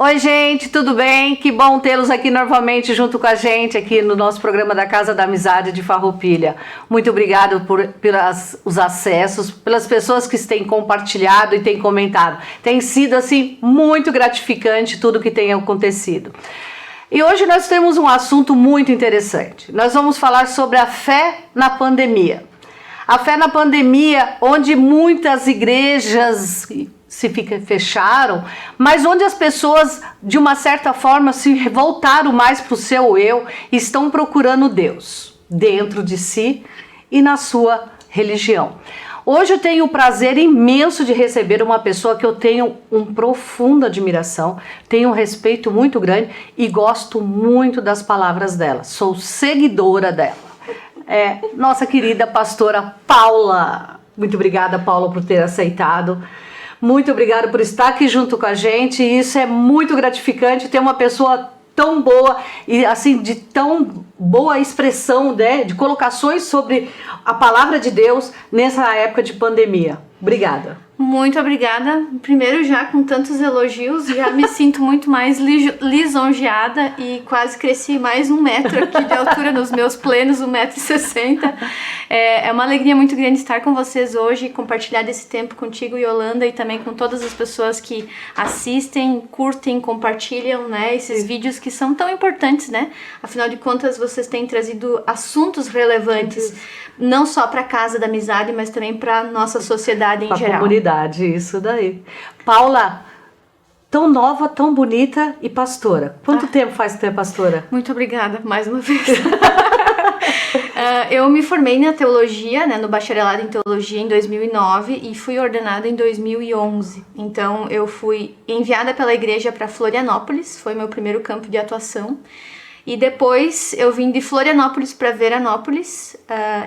Oi, gente, tudo bem? Que bom tê-los aqui novamente junto com a gente aqui no nosso programa da Casa da Amizade de Farroupilha. Muito obrigado pelos acessos, pelas pessoas que têm compartilhado e têm comentado. Tem sido, assim, muito gratificante tudo que tem acontecido. E hoje nós temos um assunto muito interessante. Nós vamos falar sobre a fé na pandemia. A fé na pandemia, onde muitas igrejas fecharam, mas onde as pessoas, de uma certa forma, se voltaram mais para o seu eu e estão procurando Deus dentro de si e na sua religião. Hoje eu tenho o prazer imenso de receber uma pessoa que eu tenho uma profunda admiração, tenho um respeito muito grande e gosto muito das palavras dela. Sou seguidora dela. Nossa querida pastora Paula. Muito obrigada, Paula, por ter aceitado. Muito obrigada por estar aqui junto com a gente. Isso é muito gratificante, ter uma pessoa tão boa e assim de tão boa expressão, né, de colocações sobre a palavra de Deus nessa época de pandemia. Obrigada. Muito obrigada. Primeiro, já com tantos elogios, já me sinto muito mais lisonjeada e quase cresci mais 1 metro aqui de altura nos meus plenos 1,60 m. É uma alegria muito grande estar com vocês hoje e compartilhar desse tempo contigo, Yolanda, e também com todas as pessoas que assistem, curtem, compartilham, né, esses vídeos que são tão importantes, né? Afinal de contas, vocês têm trazido assuntos relevantes, não só para a Casa da Amizade, mas também para nossa sociedade em geral. Comunidade, isso daí. Paula, tão nova, tão bonita e pastora. Quanto tempo faz que tu é pastora? Muito obrigada, mais uma vez. Eu me formei na teologia, né, no bacharelado em teologia em 2009 e fui ordenada em 2011. Então eu fui enviada pela igreja para Florianópolis, foi meu primeiro campo de atuação. E depois eu vim de Florianópolis para Veranópolis,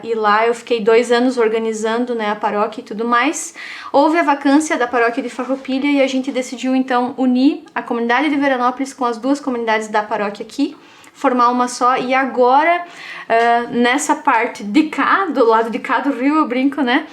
e lá eu fiquei 2 anos organizando, né, a paróquia e tudo mais. Houve a vacância da paróquia de Farroupilha e a gente decidiu então unir a comunidade de Veranópolis com as 2 comunidades da paróquia aqui, formar uma só. E agora, nessa parte de cá, do lado de cá do rio, eu brinco, né?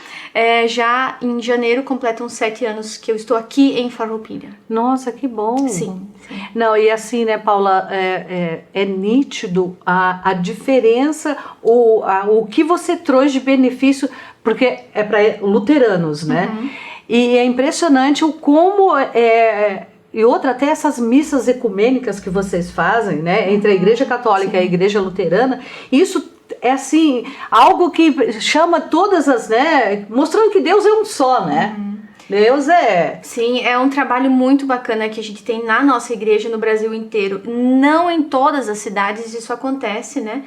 Já em janeiro completam 7 anos que eu estou aqui em Farroupilha. Nossa, que bom! Sim. Não, e assim, né, Paula, é nítido a diferença, o que você trouxe de benefício, porque é para luteranos, né? Uhum. E é impressionante o como e outra, até essas missas ecumênicas que vocês fazem, né, entre a Igreja Católica e a Igreja Luterana, isso é assim, algo que chama todas as, né, mostrando que Deus é um só, né? Deus é... Sim, é um trabalho muito bacana que a gente tem na nossa igreja no Brasil inteiro. Não em todas as cidades isso acontece, né?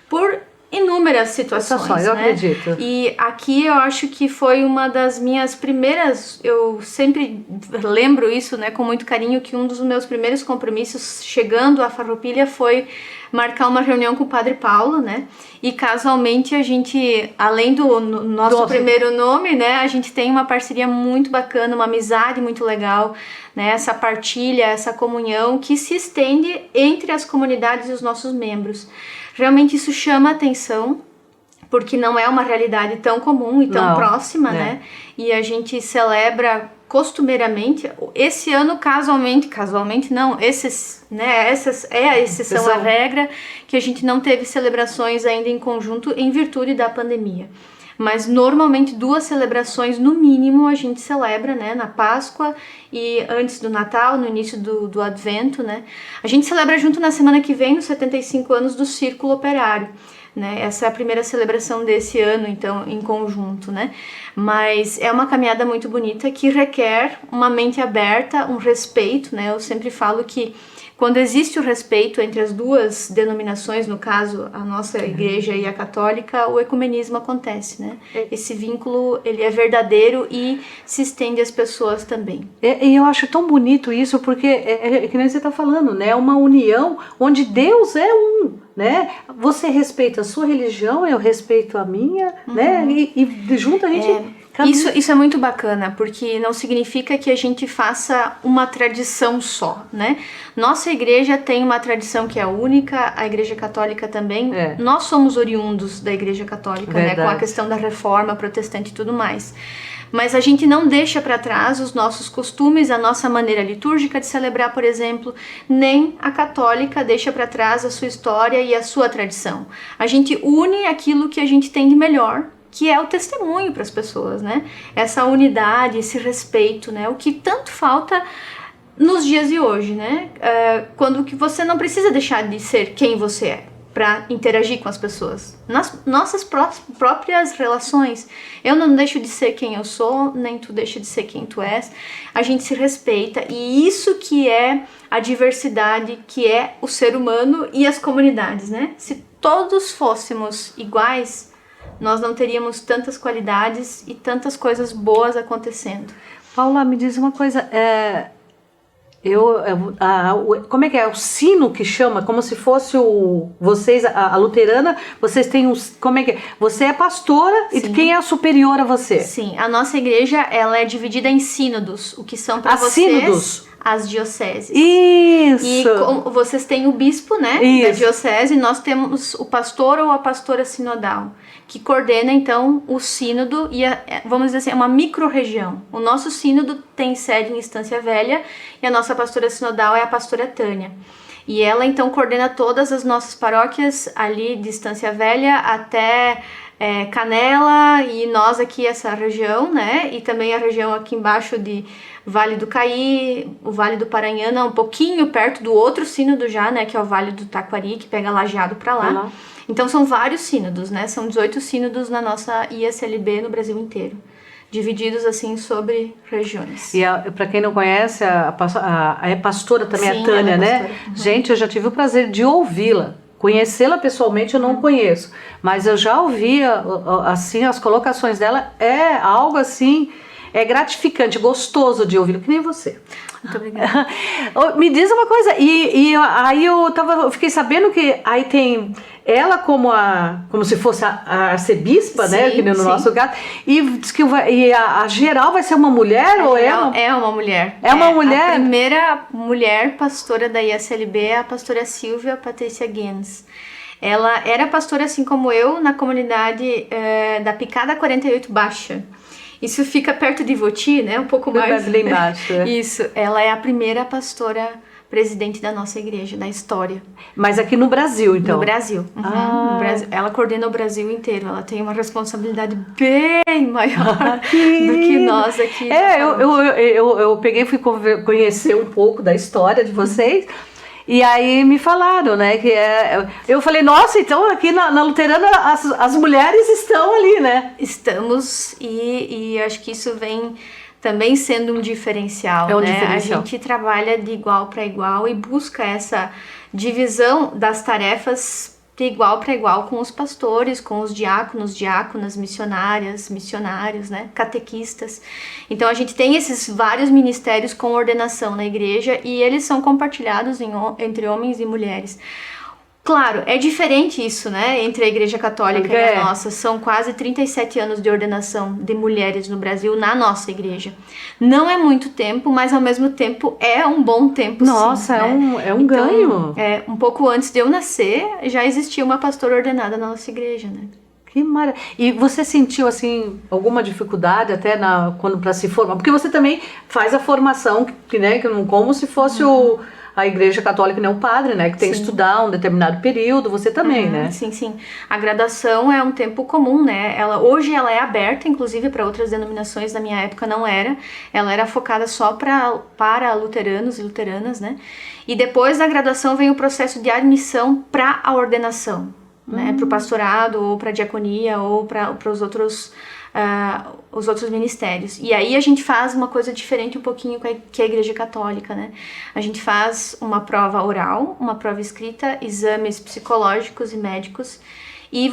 Por inúmeras situações, eu né? acredito. E aqui eu acho que foi uma das minhas primeiras, eu sempre lembro isso, né, com muito carinho, que um dos meus primeiros compromissos chegando a Farroupilha foi marcar uma reunião com o Padre Paulo, né? E casualmente a gente, além do nosso primeiro nome, né, a gente tem uma parceria muito bacana, uma amizade muito legal, né? Essa partilha, essa comunhão que se estende entre as comunidades e os nossos membros. Realmente isso chama atenção, porque não é uma realidade tão comum e tão próxima, né? E a gente celebra costumeiramente, esse ano casualmente não, essa é a exceção à regra, que a gente não teve celebrações ainda em conjunto em virtude da pandemia. Mas normalmente 2 celebrações no mínimo a gente celebra, né, na Páscoa e antes do Natal, no início do Advento, né. A gente celebra junto na semana que vem, nos 75 anos do Círculo Operário, né. Essa é a primeira celebração desse ano, então, em conjunto, né. Mas é uma caminhada muito bonita que requer uma mente aberta, um respeito, né. Eu sempre falo que quando existe o respeito entre as 2 denominações, no caso a nossa igreja e a católica, o ecumenismo acontece, né? Esse vínculo, ele é verdadeiro e se estende às pessoas também. E eu acho tão bonito isso, porque é que nem você está falando, né? É uma união onde Deus é um, né? Você respeita a sua religião, eu respeito a minha, né? E junto a gente... Isso é muito bacana, porque não significa que a gente faça uma tradição só, né? Nossa igreja tem uma tradição que é única, a Igreja Católica também. Nós somos oriundos da Igreja Católica, né? Com a questão da reforma protestante e tudo mais. Mas a gente não deixa para trás os nossos costumes, a nossa maneira litúrgica de celebrar, por exemplo, nem a católica deixa para trás a sua história e a sua tradição. A gente une aquilo que a gente tem de melhor, que é o testemunho para as pessoas, né? Essa unidade, esse respeito, né? O que tanto falta nos dias de hoje, né? Quando que você não precisa deixar de ser quem você é para interagir com as pessoas. Nas nossas próprias relações. Eu não deixo de ser quem eu sou, nem tu deixa de ser quem tu és. A gente se respeita, e isso que é a diversidade, que é o ser humano e as comunidades, né? Se todos fôssemos iguais, nós não teríamos tantas qualidades e tantas coisas boas acontecendo. Paula, me diz uma coisa, como é que é? O sino que chama, como se fosse vocês, a luterana, vocês têm como é que é? Você é pastora. Sim. E quem é superior a você? Sim, a nossa igreja, ela é dividida em sínodos, o que são para vocês... Sínodos? As dioceses. Isso! E vocês têm o bispo, né? Isso. Da diocese, e nós temos o pastor ou a pastora sinodal, que coordena, então, o sínodo e, vamos dizer assim, é uma micro-região. O nosso sínodo tem sede em Estância Velha e a nossa pastora sinodal é a pastora Tânia. E ela, então, coordena todas as nossas paróquias ali de Estância Velha até Canela, e nós aqui, essa região, né? E também a região aqui embaixo de Vale do Caí, o Vale do Paranhana, um pouquinho perto do outro sínodo já, né? Que é o Vale do Taquari, que pega Lajeado para lá. Uhum. Então são vários sínodos, né? São 18 sínodos na nossa ISLB no Brasil inteiro, divididos assim sobre regiões. E para quem não conhece, a pastora também. Sim, a Tânia, né? Uhum. Gente, eu já tive o prazer de ouvi-la. Conhecê-la pessoalmente eu não conheço, mas eu já ouvi assim, as colocações dela, é algo assim, é gratificante, gostoso de ouvir, que nem você. Muito obrigada. Me diz uma coisa, aí eu fiquei sabendo que aí tem ela como se fosse a arcebispa, sim, né, que no sim. nosso caso, e diz que a geral vai ser uma mulher, ou é uma mulher. É uma mulher? A primeira mulher pastora da ISLB é a pastora Silvia Patrícia Gens. Ela era pastora, assim como eu, na comunidade da Picada 48 Baixa. Isso fica perto de Voti, né? Um pouco mais. Bem embaixo. Isso. Ela é a primeira pastora presidente da nossa igreja, da história. Mas aqui no Brasil, então? No Brasil. Uhum. No Brasil. Ela coordena o Brasil inteiro. Ela tem uma responsabilidade bem maior do que nós aqui. Eu peguei e fui conhecer um pouco da história de vocês. E aí me falaram, né, que eu falei, nossa, então aqui na luterana as mulheres estão ali, né? Estamos, e acho que isso vem também sendo um diferencial, um né? Diferencial. A gente trabalha de igual para igual e busca essa divisão das tarefas de igual para igual com os pastores, com os diáconos, diáconas, missionárias, missionários, né, catequistas. Então a gente tem esses vários ministérios com ordenação na igreja e eles são compartilhados entre homens e mulheres. Claro, é diferente isso, né, entre a Igreja Católica e a nossa. São quase 37 anos de ordenação de mulheres no Brasil na nossa igreja. Não é muito tempo, mas ao mesmo tempo é um bom tempo, nossa, sim. Nossa, é um ganho. Um pouco antes de eu nascer, já existia uma pastora ordenada na nossa igreja, né? Que maravilha. E você sentiu, assim, alguma dificuldade até quando para se formar? Porque você também faz a formação, né, como se fosse a Igreja Católica, né, o padre, né, que tem que estudar um determinado período, você também, né? Sim, sim. A graduação é um tempo comum, né? Hoje ela é aberta, inclusive, para outras denominações, na minha época não era. Ela era focada só para luteranos e luteranas, né? E depois da graduação vem o processo de admissão para a ordenação, né? Para o pastorado, ou para a diaconia, ou para os outros ministérios. E aí a gente faz uma coisa diferente um pouquinho que a Igreja Católica, né? A gente faz uma prova oral, uma prova escrita, exames psicológicos e médicos, e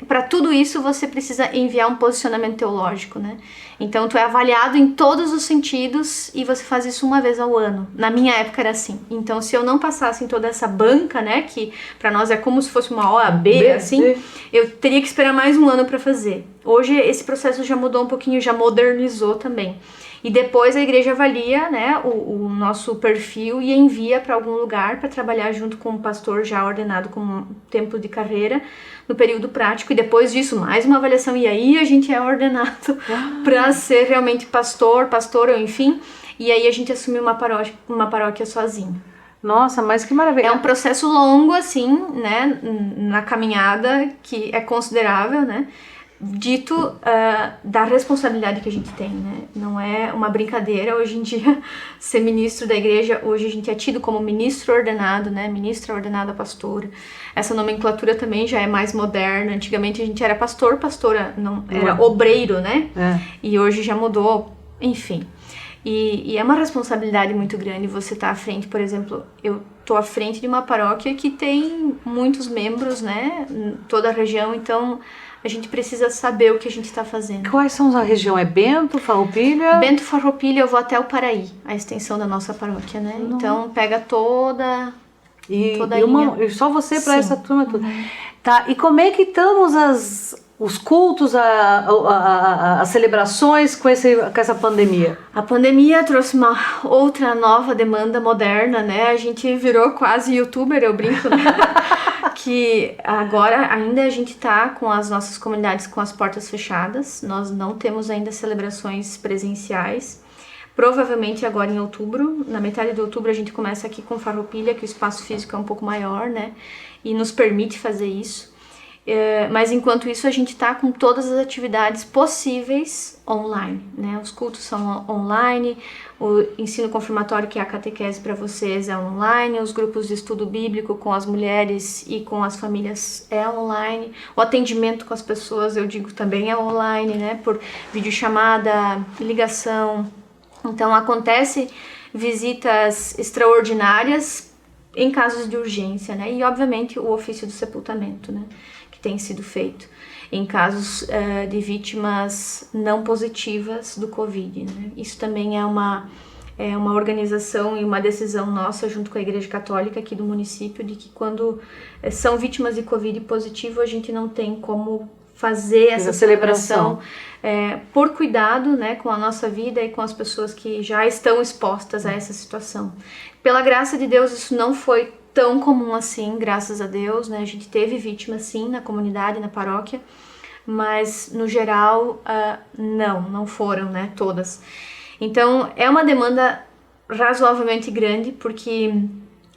para tudo isso você precisa enviar um posicionamento teológico, né? Então tu é avaliado em todos os sentidos e você faz isso uma vez ao ano. Na minha época era assim. Então se eu não passasse em toda essa banca, né, que para nós é como se fosse uma OAB, assim, eu teria que esperar mais um ano para fazer. Hoje esse processo já mudou um pouquinho, já modernizou também. E depois a igreja avalia, né, o nosso perfil e envia para algum lugar para trabalhar junto com um pastor já ordenado com um tempo de carreira no período prático. E depois disso, mais uma avaliação. E aí a gente é ordenado para ser realmente pastora, enfim. E aí a gente assume uma paróquia sozinho. Nossa, mas que maravilha. É um processo longo, assim, né, na caminhada, que é considerável, né, dito da responsabilidade que a gente tem, né, não é uma brincadeira. Hoje em dia, ser ministro da igreja, hoje a gente é tido como ministro ordenado, né, ministra ordenada pastora. Essa nomenclatura também já é mais moderna. Antigamente a gente era pastor, pastora, não era obreiro, né, e hoje já mudou, enfim. E é uma responsabilidade muito grande você estar à frente. Por exemplo, eu estou à frente de uma paróquia que tem muitos membros, né, em toda a região, então a gente precisa saber o que a gente está fazendo. Quais são a região? É Bento, Farroupilha? Bento, Farroupilha, eu vou até o Paraí, a extensão da nossa paróquia, né? Não. Então pega toda a linha. E só você para essa turma toda. Tá, e como é que estamos os cultos, as celebrações com essa pandemia? A pandemia trouxe uma outra nova demanda moderna, né? A gente virou quase youtuber, eu brinco, né? Que agora ainda a gente tá com as nossas comunidades com as portas fechadas. Nós não temos ainda celebrações presenciais. Provavelmente agora em outubro, na metade de outubro, a gente começa aqui com Farroupilha, que o espaço físico é um pouco maior, né? E nos permite fazer isso. Mas enquanto isso a gente está com todas as atividades possíveis online, né? Os cultos são online, o ensino confirmatório, que é a catequese para vocês, é online, os grupos de estudo bíblico com as mulheres e com as famílias é online, o atendimento com as pessoas, eu digo, também é online, né? Por videochamada, ligação. Então acontece visitas extraordinárias em casos de urgência, né? E obviamente o ofício do sepultamento, né, que tem sido feito em casos de vítimas não positivas do Covid, né? Isso também é uma organização e uma decisão nossa junto com a Igreja Católica aqui do município, de que quando são vítimas de Covid positivo, a gente não tem como fazer essa celebração por cuidado, né, com a nossa vida e com as pessoas que já estão expostas a essa situação. Pela graça de Deus, isso não foi tão comum assim, graças a Deus, né? A gente teve vítimas sim na comunidade, na paróquia, mas no geral não foram, né, todas. Então é uma demanda razoavelmente grande, porque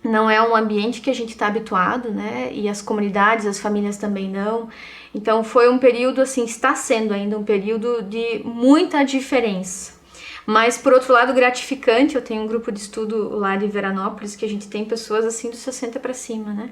não é um ambiente que a gente está habituado, né? E as comunidades, as famílias também não. Então foi um período, assim, está sendo ainda um período de muita diferença. Mas, por outro lado, gratificante. Eu tenho um grupo de estudo lá de Veranópolis, que a gente tem pessoas, assim, dos 60 para cima, né?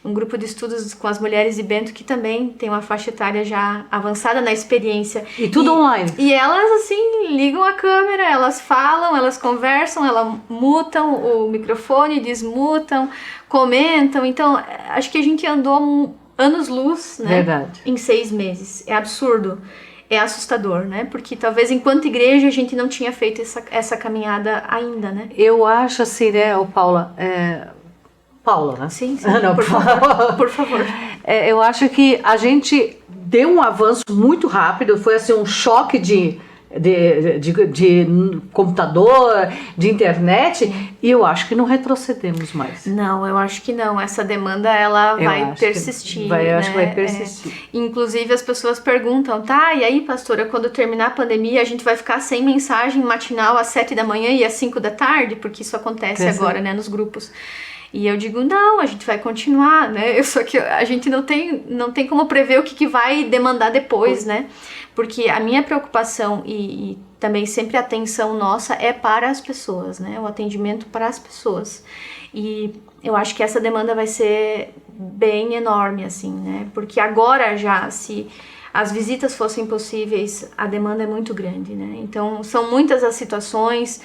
Um grupo de estudos com as mulheres de Bento, que também tem uma faixa etária já avançada na experiência. E tudo online. E elas, assim, ligam a câmera, elas falam, elas conversam, elas mutam o microfone, desmutam, comentam. Então, acho que a gente andou anos-luz, né? Verdade. Em 6 meses. É absurdo. É assustador, né? Porque talvez enquanto igreja a gente não tinha feito essa caminhada ainda, né? Eu acho assim, né, Paula... Paula, né? Sim, não, por favor. Por favor. Eu acho que a gente deu um avanço muito rápido, foi assim um choque de computador, de internet, e eu acho que não retrocedemos mais. Não, eu acho que não. Essa demanda, ela vai persistir. Eu acho que vai persistir. Inclusive, as pessoas perguntam, tá, e aí, pastora, quando terminar a pandemia, a gente vai ficar sem mensagem matinal às 7 da manhã e às 5 da tarde? Porque isso acontece agora, né, nos grupos. E eu digo, não, a gente vai continuar, né? Só que a gente não tem como prever o que vai demandar depois, né? Porque a minha preocupação e também sempre a atenção nossa é para as pessoas, né? O atendimento para as pessoas. E eu acho que essa demanda vai ser bem enorme, assim, né? Porque agora já, se as visitas fossem possíveis, a demanda é muito grande, né? Então, são muitas as situações,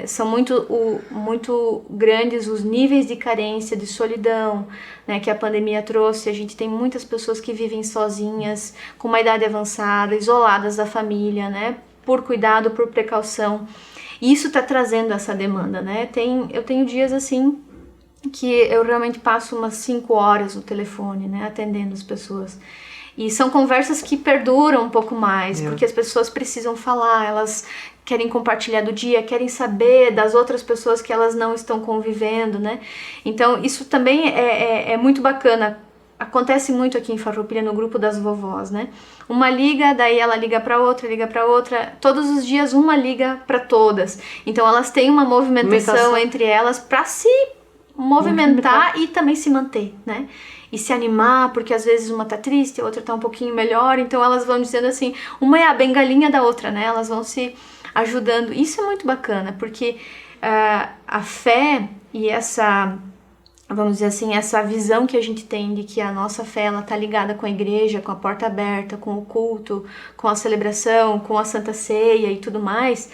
são muito grandes os níveis de carência, de solidão, né, que a pandemia trouxe. A gente tem muitas pessoas que vivem sozinhas, com uma idade avançada, isoladas da família, né? Por cuidado, por precaução. E isso está trazendo essa demanda, né? Eu tenho dias, assim, que eu realmente passo umas 5 horas no telefone, né? Atendendo as pessoas. E são conversas que perduram um pouco mais, porque as pessoas precisam falar, elas querem compartilhar do dia, querem saber das outras pessoas que elas não estão convivendo, né? Então, isso também é muito bacana. Acontece muito aqui em Farroupilha, no grupo das vovós, né? Uma liga, daí ela liga para outra. Todos os dias uma liga para todas. Então, elas têm uma movimentação entre elas para se movimentar e também se manter, né? E se animar, porque às vezes uma tá triste, a outra tá um pouquinho melhor, então elas vão dizendo assim, uma é a bengalinha da outra, né? Elas vão se ajudando. Isso é muito bacana, porque a fé e essa, vamos dizer assim, essa visão que a gente tem de que a nossa fé, ela tá ligada com a igreja, com a porta aberta, com o culto, com a celebração, com a Santa Ceia e tudo mais,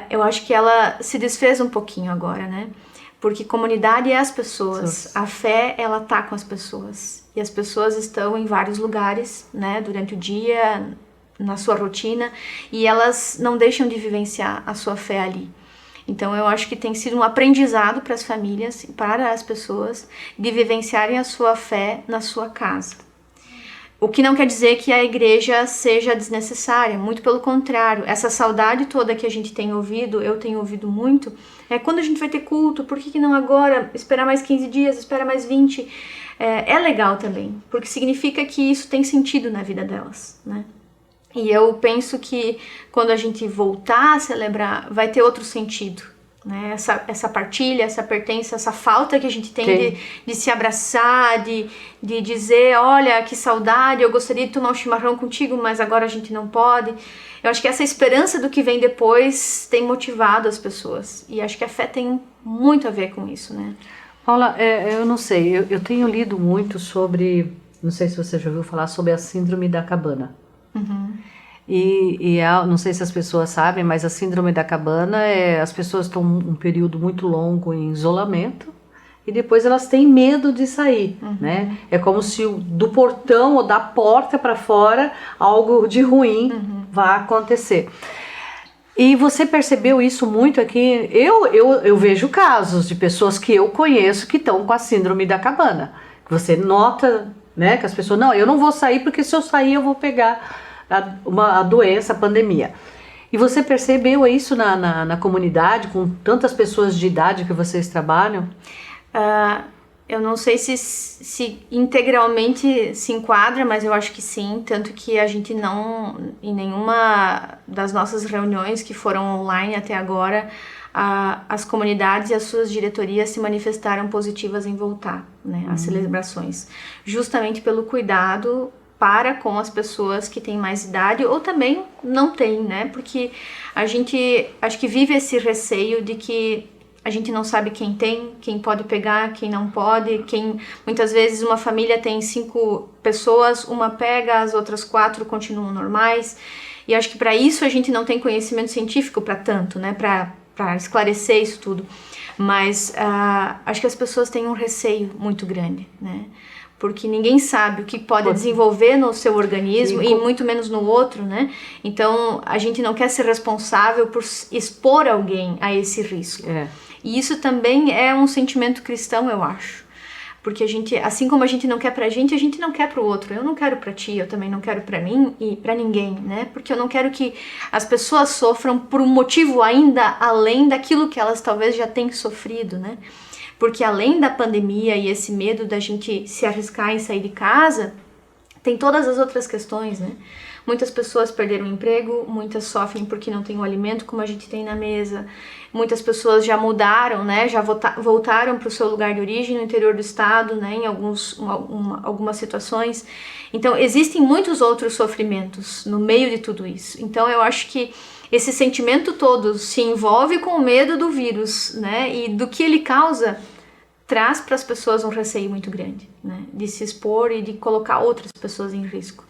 eu acho que ela se desfez um pouquinho agora, né? Porque comunidade é as pessoas, a fé, ela tá com as pessoas. E as pessoas estão em vários lugares, né, durante o dia, na sua rotina, e elas não deixam de vivenciar a sua fé ali. Então eu acho que tem sido um aprendizado para as famílias, para as pessoas, de vivenciarem a sua fé na sua casa. O que não quer dizer que a igreja seja desnecessária, muito pelo contrário. Essa saudade toda que a gente tem ouvido, eu tenho ouvido muito, é quando a gente vai ter culto, por que não agora? Esperar mais 15 dias, esperar mais 20. É legal também, porque significa que isso tem sentido na vida delas, né? E eu penso que quando a gente voltar a celebrar, vai ter outro sentido. Né? Essa partilha, essa pertença, essa falta que a gente tem de se abraçar, de dizer, olha, que saudade, eu gostaria de tomar um chimarrão contigo, mas agora a gente não pode. Eu acho que essa esperança do que vem depois tem motivado as pessoas. E acho que a fé tem muito a ver com isso, né? Paula, eu não sei, eu tenho lido muito sobre, não sei se você já ouviu falar, sobre a síndrome da cabana. Uhum. Não sei se as pessoas sabem, mas a síndrome da cabana as pessoas estão um período muito longo em isolamento e depois elas têm medo de sair, né? É como se do portão ou da porta para fora algo de ruim vá acontecer. E você percebeu isso muito aqui? Eu vejo casos de pessoas que eu conheço que estão com a síndrome da cabana. Você nota, né, que as pessoas, não, eu não vou sair porque se eu sair eu vou pegar a doença, a pandemia. E você percebeu isso na comunidade, com tantas pessoas de idade que vocês trabalham? Eu não sei se integralmente se enquadra, mas eu acho que sim, tanto que a gente não, em nenhuma das nossas reuniões que foram online até agora, as comunidades e as suas diretorias se manifestaram positivas em voltar, né, às celebrações, justamente pelo cuidado para com as pessoas que têm mais idade ou também não têm, né? Porque a gente, acho que vive esse receio de que a gente não sabe quem tem, quem pode pegar, quem não pode, muitas vezes uma família tem 5 pessoas, uma pega, as outras 4 continuam normais. E acho que para isso a gente não tem conhecimento científico para tanto, né? Para esclarecer isso tudo. Mas acho que as pessoas têm um receio muito grande, né? Porque ninguém sabe o que pode desenvolver no seu organismo e muito menos no outro, né? Então, a gente não quer ser responsável por expor alguém a esse risco. E isso também é um sentimento cristão, eu acho. Porque a gente, assim como a gente não quer pra gente não quer pro outro. Eu não quero pra ti, eu também não quero pra mim e pra ninguém, né? Porque eu não quero que as pessoas sofram por um motivo ainda além daquilo que elas talvez já tenham sofrido, né? Porque além da pandemia e esse medo da gente se arriscar em sair de casa, tem todas as outras questões, né? Muitas pessoas perderam o emprego, muitas sofrem porque não tem o alimento como a gente tem na mesa. Muitas pessoas já mudaram, né? Já voltaram para o seu lugar de origem no interior do estado, né? Em algumas situações. Então, existem muitos outros sofrimentos no meio de tudo isso. Então, eu acho que esse sentimento todo se envolve com o medo do vírus, né? E do que ele causa, traz para as pessoas um receio muito grande, né? De se expor e de colocar outras pessoas em risco.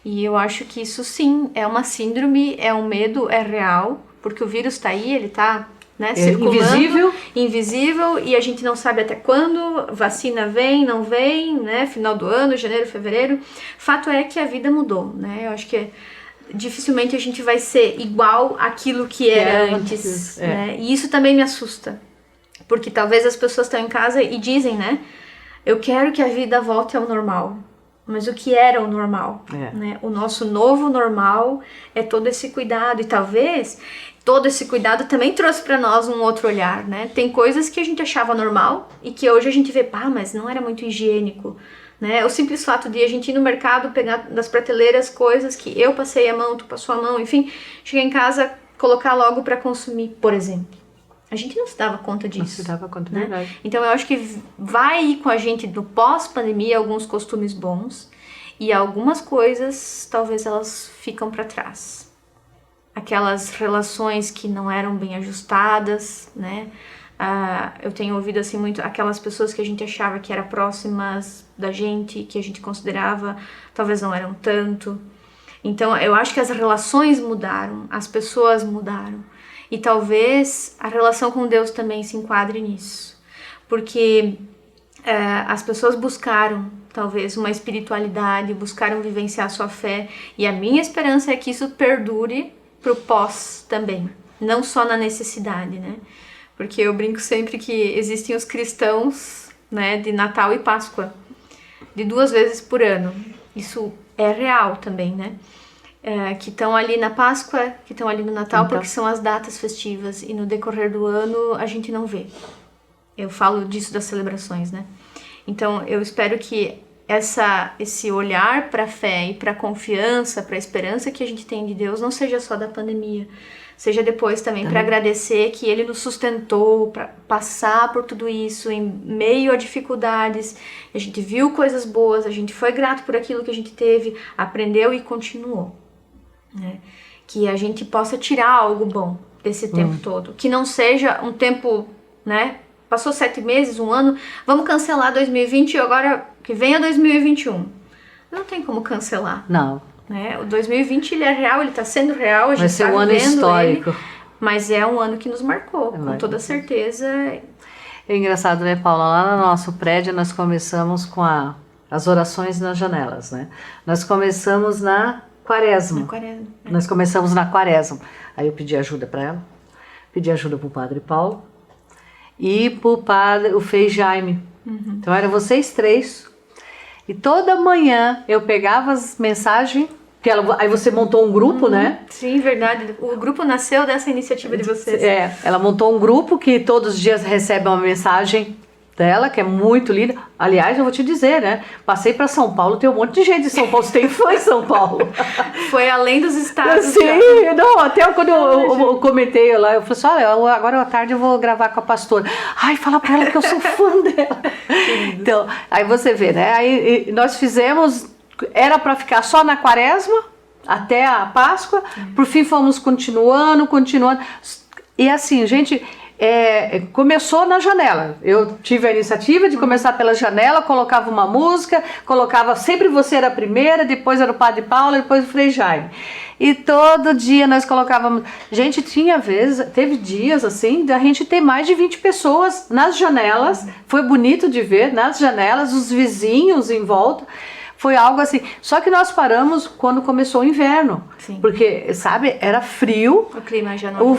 E eu acho que isso sim é uma síndrome, é um medo, é real, porque o vírus está aí, ele está, né, circulando, invisível, e a gente não sabe até quando, vacina vem, não vem, né? Final do ano, janeiro, fevereiro. Fato é que a vida mudou, né? Eu acho que dificilmente a gente vai ser igual àquilo que era antes, né? E isso também me assusta, porque talvez as pessoas estão em casa e dizem, né? Eu quero que a vida volte ao normal. mas o que era o normal, né? O nosso novo normal é todo esse cuidado, e talvez todo esse cuidado também trouxe para nós um outro olhar, né? Tem coisas que a gente achava normal e que hoje a gente vê, mas não era muito higiênico, né? O simples fato de a gente ir no mercado, pegar das prateleiras coisas que eu passei a mão, tu passou a mão, enfim, chegar em casa, colocar logo para consumir, por exemplo. A gente não se dava conta disso. Não se dava conta, né? Verdade. Então eu acho que vai ir com a gente no pós-pandemia alguns costumes bons e algumas coisas talvez elas ficam para trás. Aquelas relações que não eram bem ajustadas, né? Eu tenho ouvido assim muito aquelas pessoas que a gente achava que eram próximas da gente, que a gente considerava, talvez não eram tanto. Então eu acho que as relações mudaram, as pessoas mudaram. E talvez a relação com Deus também se enquadre nisso. Porque as pessoas buscaram, talvez, uma espiritualidade, buscaram vivenciar a sua fé. E a minha esperança é que isso perdure pro pós também. Não só na necessidade, né? Porque eu brinco sempre que existem os cristãos, né, de Natal e Páscoa. De 2 vezes por ano. Isso é real também, né? Que estão ali na Páscoa, que estão ali no Natal, porque são as datas festivas e no decorrer do ano a gente não vê. Eu falo disso das celebrações, né? Então eu espero que esse olhar para a fé e para a confiança, para a esperança que a gente tem de Deus não seja só da pandemia, seja depois também para agradecer que Ele nos sustentou para passar por tudo isso em meio a dificuldades. A gente viu coisas boas, a gente foi grato por aquilo que a gente teve, aprendeu e continuou. Né? Que a gente possa tirar algo bom desse tempo todo, que não seja um tempo, né? Passou 7 meses, 1 ano, vamos cancelar 2020 e agora que venha 2021. Não tem como cancelar. Não. Né? O 2020 ele é real, ele está sendo real, a gente vai ser um ano histórico. Mas é um ano que nos marcou, com toda certeza. É engraçado, né, Paula? Lá no nosso prédio nós começamos com as orações nas janelas, né? Nós começamos na Quaresma. Nós começamos na Quaresma. Aí eu pedi ajuda para ela, pedi ajuda para o Padre Paulo e para o Frei Jaime. Então eram vocês 3. E toda manhã eu pegava as mensagens, aí você montou um grupo, né? Sim, verdade. O grupo nasceu dessa iniciativa de vocês. Ela montou um grupo que todos os dias recebe uma mensagem dela, que é muito linda. Aliás, eu vou te dizer, né? Passei para São Paulo, tem um monte de gente de São Paulo. Você tem fã em São Paulo. Foi além dos estados. Sim, não, até quando eu comentei lá, eu falei assim, olha, agora à tarde eu vou gravar com a pastora. Ai, fala para ela que eu sou fã dela. Então, aí você vê, né? Aí nós fizemos, era para ficar só na Quaresma, até a Páscoa, por fim fomos continuando. E assim, gente... começou na janela. Eu tive a iniciativa de começar pela janela, colocava uma música, sempre você era a primeira, depois era o Padre Paulo, depois o Frei Jaime. E todo dia nós colocávamos. Gente, teve dias assim, da gente ter mais de 20 pessoas nas janelas. Foi bonito de ver, nas janelas, os vizinhos em volta. Foi algo assim, só que nós paramos quando começou o inverno. Sim. Porque, sabe, era frio. O clima já não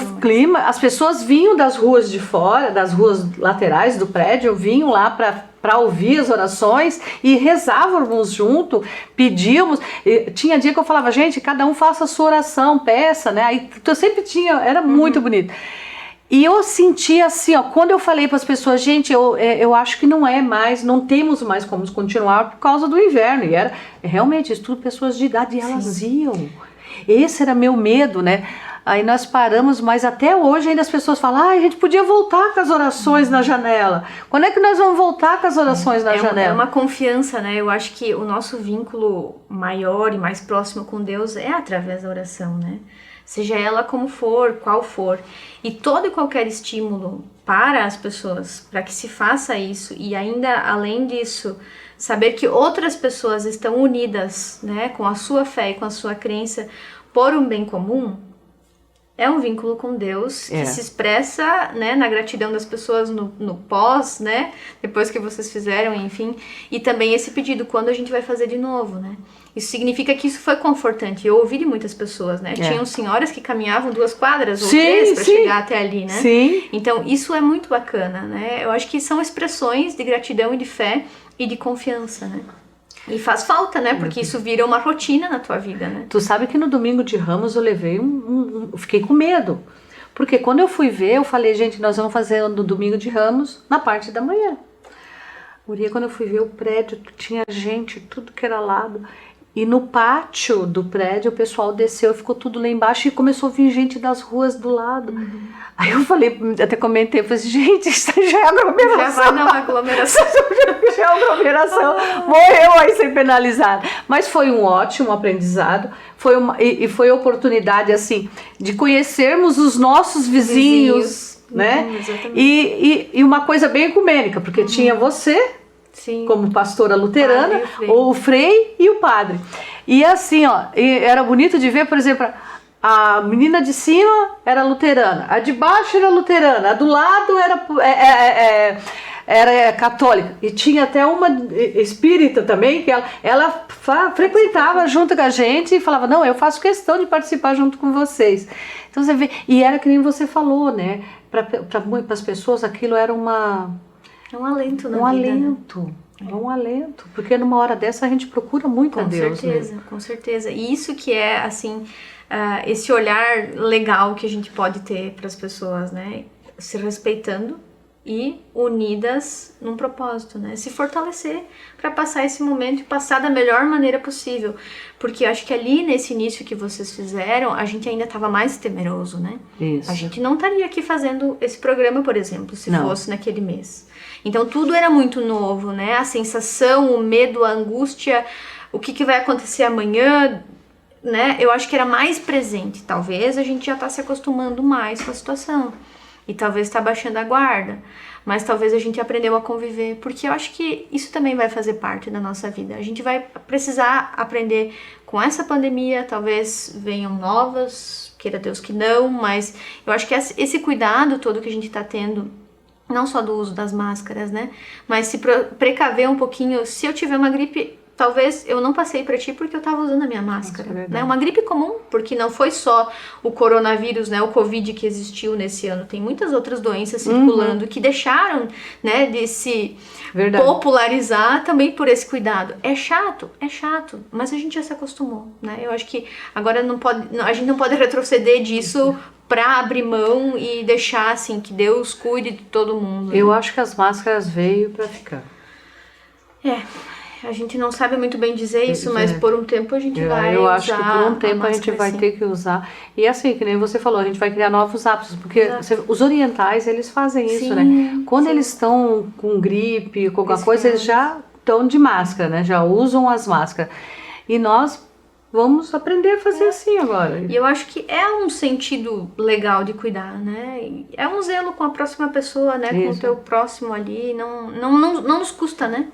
as pessoas vinham das ruas de fora, das ruas laterais do prédio, vinham lá para ouvir as orações e rezávamos junto, pedíamos. Tinha dia que eu falava, gente, cada um faça a sua oração, peça, né? Aí eu sempre tinha, era muito bonito. E eu senti assim, ó, quando eu falei para as pessoas, gente, eu acho que não temos mais como continuar por causa do inverno. E era realmente isso, tudo pessoas de idade, e elas iam. Esse era meu medo, né? Aí nós paramos, mas até hoje ainda as pessoas falam, a gente podia voltar com as orações na janela. Quando é que nós vamos voltar com as orações na janela? É uma confiança, né? Eu acho que o nosso vínculo maior e mais próximo com Deus é através da oração, né? Seja ela como for, qual for. E todo e qualquer estímulo para as pessoas, para que se faça isso, e ainda além disso, saber que outras pessoas estão unidas, né, com a sua fé e com a sua crença por um bem comum, é um vínculo com Deus que se expressa, né, na gratidão das pessoas no pós, né, depois que vocês fizeram, enfim, e também esse pedido, quando a gente vai fazer de novo, né. Isso significa que isso foi confortante. Eu ouvi de muitas pessoas, né? Tinham senhoras que caminhavam 2 quadras ou 3 para chegar até ali, né? Sim. Então, isso é muito bacana, né? Eu acho que são expressões de gratidão e de fé e de confiança, né? E faz falta, né? Porque isso vira uma rotina na tua vida, né? Tu sabe que no domingo de Ramos eu levei eu fiquei com medo. Porque quando eu fui ver, eu falei, gente, nós vamos fazer no domingo de Ramos na parte da manhã. Guria, quando eu fui ver o prédio, tinha gente, tudo que era lado. E no pátio do prédio, o pessoal desceu, ficou tudo lá embaixo e começou a vir gente das ruas do lado. Aí eu falei, até comentei, eu falei assim, gente, isso já é aglomeração. Já vai na aglomeração. Já é aglomeração. Morreu aí sem penalizar. Mas foi um ótimo aprendizado. Foi oportunidade, assim, de conhecermos os nossos vizinhos, né? Exatamente. E uma coisa bem ecumênica, porque tinha você... Sim. Como pastora luterana, o o frei e o padre. E assim, ó, era bonito de ver, por exemplo, a menina de cima era luterana, a de baixo era luterana, a do lado era católica. E tinha até uma espírita também, que ela frequentava junto com a gente e falava, não, eu faço questão de participar junto com vocês. Então você vê, e era que nem você falou, né? Para as pessoas aquilo era É um alento na vida. Alento. Né? É um alento. Porque numa hora dessa a gente procura muito a Deus. Com certeza, com certeza. E isso que é, assim, esse olhar legal que a gente pode ter para as pessoas, né? Se respeitando e unidas num propósito, né? Se fortalecer para passar esse momento e passar da melhor maneira possível. Porque eu acho que ali nesse início que vocês fizeram, a gente ainda estava mais temeroso, né? Isso. A gente não estaria aqui fazendo esse programa, por exemplo, se fosse naquele mês. Então tudo era muito novo, né? A sensação, o medo, a angústia, o que vai acontecer amanhã, né? Eu acho que era mais presente. Talvez a gente já está se acostumando mais com a situação. E talvez está baixando a guarda. Mas talvez a gente aprendeu a conviver. Porque eu acho que isso também vai fazer parte da nossa vida. A gente vai precisar aprender com essa pandemia. Talvez venham novas, queira Deus que não. Mas eu acho que esse cuidado todo que a gente está tendo, não só do uso das máscaras, né? Mas se precaver um pouquinho. Se eu tiver uma gripe, talvez eu não passei pra ti porque eu tava usando a minha máscara, né? Uma gripe comum, porque não foi só o coronavírus, né? O Covid que existiu nesse ano. Tem muitas outras doenças circulando que deixaram, né? De se popularizar também por esse cuidado. É chato, mas a gente já se acostumou, né? Eu acho que agora a gente não pode retroceder disso pra abrir mão e deixar, assim, que Deus cuide de todo mundo. Eu acho que as máscaras veio pra ficar. A gente não sabe muito bem dizer isso, mas por um tempo a gente vai usar. Eu acho que por um tempo a gente vai ter que usar. E assim, que nem você falou, a gente vai criar novos hábitos, porque os orientais, eles fazem isso, né? Quando eles estão com gripe, com alguma coisa, eles já estão de máscara, né? Já usam as máscaras. E nós vamos aprender a fazer assim agora. E eu acho que é um sentido legal de cuidar, né? É um zelo com a próxima pessoa, né? Com o teu próximo ali. Não nos custa, né?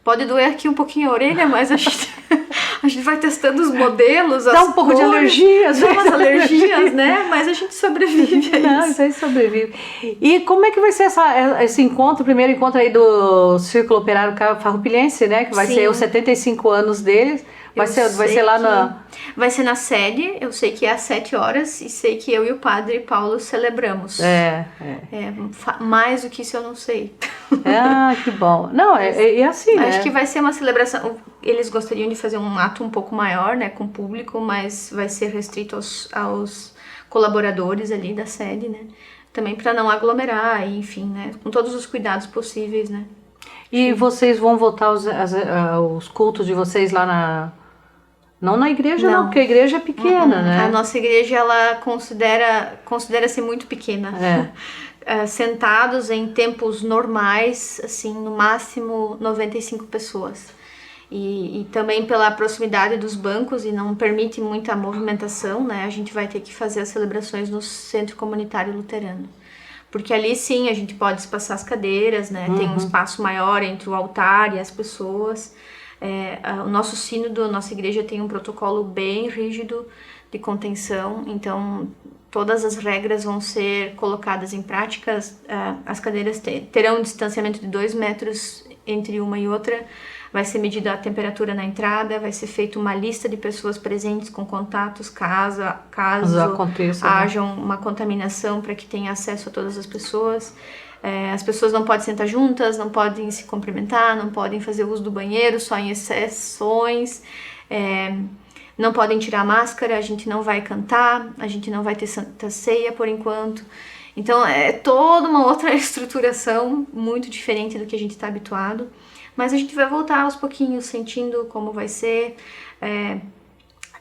Pode doer aqui um pouquinho a orelha, mas a gente vai testando os modelos, dá um pouco de alergias. Dá umas alergias, né? Mas a gente sobrevive a isso. Não, isso aí sobrevive. E como é que vai ser esse encontro, o primeiro encontro aí do Círculo Operário Farroupilhense, né? Que vai ser os 75 anos deles. Vai ser lá na... Vai ser na sede, eu sei que é às 7 horas e sei que eu e o padre Paulo celebramos. Mais do que isso eu não sei. Que bom. Não, é assim, né? Acho que vai ser uma celebração, eles gostariam de fazer um ato um pouco maior, né, com o público, mas vai ser restrito aos colaboradores ali da sede, né? Também para não aglomerar, enfim, né, com todos os cuidados possíveis, né? E vocês vão voltar os cultos de vocês lá não na igreja, não, porque a igreja é pequena, né? A nossa igreja, ela considera-se muito pequena. Sentados em tempos normais, assim, no máximo 95 pessoas. E também pela proximidade dos bancos e não permite muita movimentação, né? A gente vai ter que fazer as celebrações no Centro Comunitário Luterano. Porque ali sim a gente pode espaçar as cadeiras, né? Tem um espaço maior entre o altar e as pessoas. O nosso sínodo, a nossa igreja tem um protocolo bem rígido de contenção, então todas as regras vão ser colocadas em prática. As cadeiras terão um distanciamento de 2 metros entre uma e outra. vai ser medida a temperatura na entrada, vai ser feita uma lista de pessoas presentes com contatos, caso haja uma contaminação, para que tenha acesso a todas as pessoas. As pessoas não podem sentar juntas, não podem se cumprimentar, não podem fazer uso do banheiro, só em exceções. Não podem tirar a máscara, a gente não vai cantar, a gente não vai ter Santa Ceia por enquanto. Então é toda uma outra estruturação muito diferente do que a gente está habituado. Mas a gente vai voltar aos pouquinhos, sentindo como vai ser.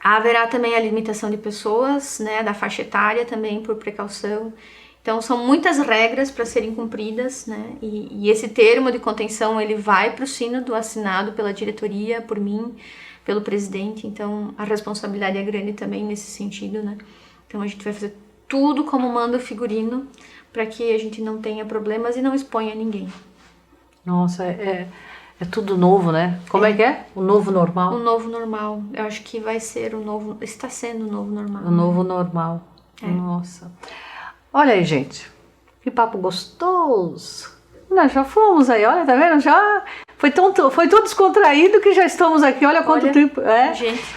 Haverá também a limitação de pessoas, né, da faixa etária também, por precaução. Então são muitas regras para serem cumpridas, né? E esse termo de contenção ele vai para o sínodo, assinado pela diretoria, por mim, pelo presidente. Então a responsabilidade é grande também nesse sentido, né? Então a gente vai fazer tudo como manda o figurino, para que a gente não tenha problemas e não exponha ninguém. Nossa, é tudo novo, né? Como é que é? O novo normal? O novo normal. Eu acho que vai ser o novo... Está sendo o novo normal. O novo normal. Nossa. Olha aí, gente. Que papo gostoso. Nós já fomos aí, olha, tá vendo? Já foi tão descontraído que já estamos aqui. Olha quanto tempo. Gente.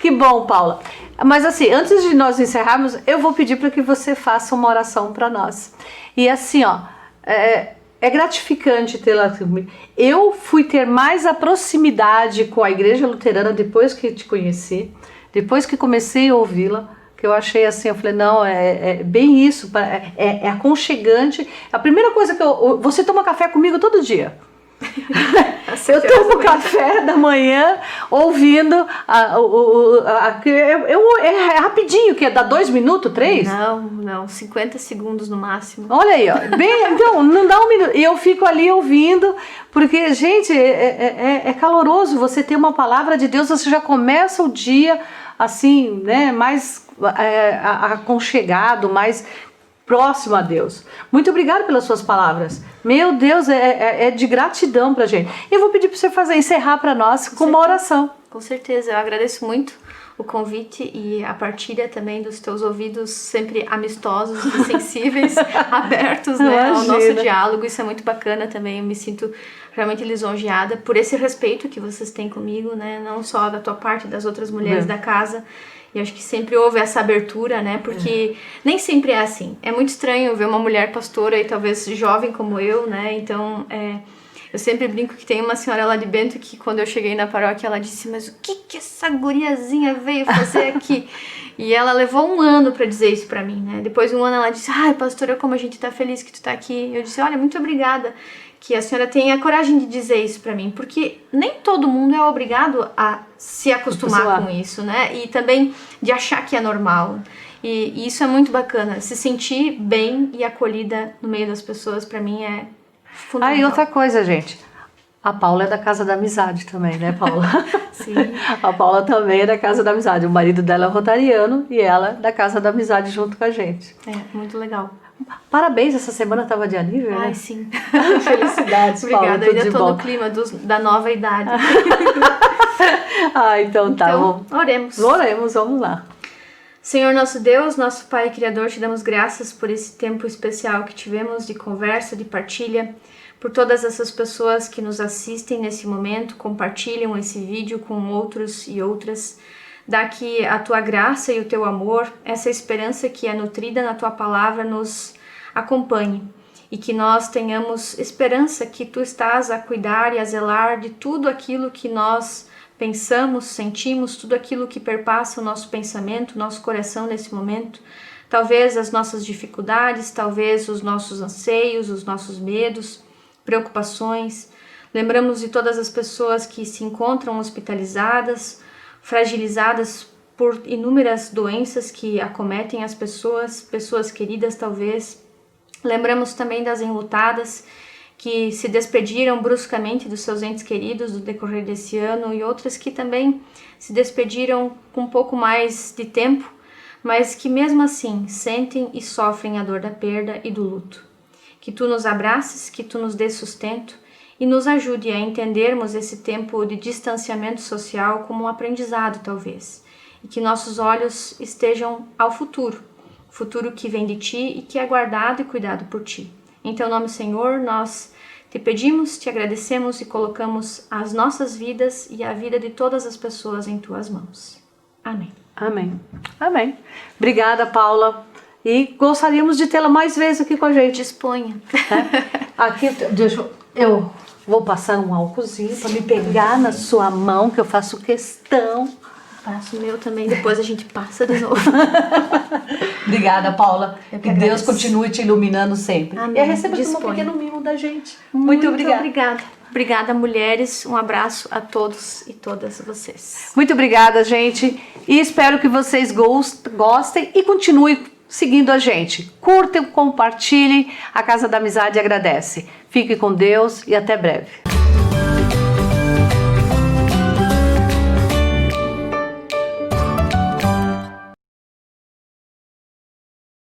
Que bom, Paula. Mas assim, antes de nós encerrarmos, eu vou pedir para que você faça uma oração para nós. E assim, ó, é gratificante tê-la comigo. Eu fui ter mais a proximidade com a Igreja Luterana depois que te conheci, depois que comecei a ouvi-la, que eu achei assim, eu falei, não, é bem isso, é aconchegante. A primeira coisa você toma café comigo todo dia. Eu tomo café da manhã ouvindo é rapidinho, que dá 2 minutos, 3? Não, 50 segundos no máximo. Olha aí, ó, então não dá 1 minuto, e eu fico ali ouvindo, porque gente, é caloroso você ter uma palavra de Deus, você já começa o dia assim, né, mais aconchegado, mais próximo a Deus. Muito obrigada pelas suas palavras. Meu Deus, é de gratidão pra gente. Eu vou pedir para você encerrar para nós com uma oração. Com certeza, eu agradeço muito o convite e a partilha também dos teus ouvidos sempre amistosos e sensíveis, abertos, né, ao nosso diálogo. Isso é muito bacana também. Eu me sinto realmente lisonjeada por esse respeito que vocês têm comigo, né, não só da tua parte, das outras mulheres da casa. E acho que sempre houve essa abertura, né? Porque nem sempre é assim. É muito estranho ver uma mulher pastora e talvez jovem como eu, né? Então, eu sempre brinco que tem uma senhora lá de Bento que quando eu cheguei na paróquia, ela disse, mas o que essa guriazinha veio fazer aqui? E ela levou 1 ano para dizer isso para mim, né? Depois de 1 ano ela disse, ai, pastora, como a gente tá feliz que tu tá aqui. Eu disse, olha, muito obrigada que a senhora tenha a coragem de dizer isso para mim, porque nem todo mundo é obrigado a se acostumar com isso, né? E também de achar que é normal. E isso é muito bacana, se sentir bem e acolhida no meio das pessoas, para mim é fundamental. E outra coisa, gente, a Paula é da Casa da Amizade também, né, Paula? Sim. A Paula também é da Casa da Amizade, o marido dela é rotariano e ela da Casa da Amizade junto com a gente. Muito legal. Parabéns, essa semana estava de aníversário, né? Ai, sim. Felicidades, Paula. Obrigada, eu ainda tô no clima da nova idade. Então tá bom. Oremos, vamos lá. Senhor nosso Deus, nosso Pai Criador, te damos graças por esse tempo especial que tivemos de conversa, de partilha, por todas essas pessoas que nos assistem nesse momento, compartilham esse vídeo com outros e outras. Dá que a tua graça e o teu amor, essa esperança que é nutrida na tua palavra, nos acompanhe e que nós tenhamos esperança que tu estás a cuidar e a zelar de tudo aquilo que nós pensamos, sentimos, tudo aquilo que perpassa o nosso pensamento, nosso coração nesse momento. Talvez as nossas dificuldades, talvez os nossos anseios, os nossos medos, preocupações. Lembramos de todas as pessoas que se encontram hospitalizadas, fragilizadas por inúmeras doenças que acometem as pessoas queridas talvez. Lembramos também das enlutadas que se despediram bruscamente dos seus entes queridos no decorrer desse ano e outras que também se despediram com um pouco mais de tempo, mas que mesmo assim sentem e sofrem a dor da perda e do luto. Que tu nos abraces, que tu nos dê sustento e nos ajude a entendermos esse tempo de distanciamento social como um aprendizado, talvez, e que nossos olhos estejam ao futuro que vem de ti e que é guardado e cuidado por ti. Em teu nome, Senhor, nós Te pedimos, te agradecemos e colocamos as nossas vidas e a vida de todas as pessoas em tuas mãos. Amém. Amém. Amém. Obrigada, Paula. E gostaríamos de tê-la mais vezes aqui com a gente. Disponha. Aqui, eu vou passar um álcoolzinho para me pegar na sua mão, que eu faço questão. Passo o meu também, depois a gente passa de novo. Obrigada, Paula. Eu Que que Deus agradeço. continue te iluminando sempre. Amém. E receba um Disponha. pequeno mimo da gente. Muito obrigada. obrigada. Obrigada, mulheres. Um abraço a todos e todas vocês. Muito obrigada, gente. E espero que vocês gostem e continuem seguindo a gente. Curtem, compartilhem. A Casa da Amizade agradece. Fique com Deus e até breve.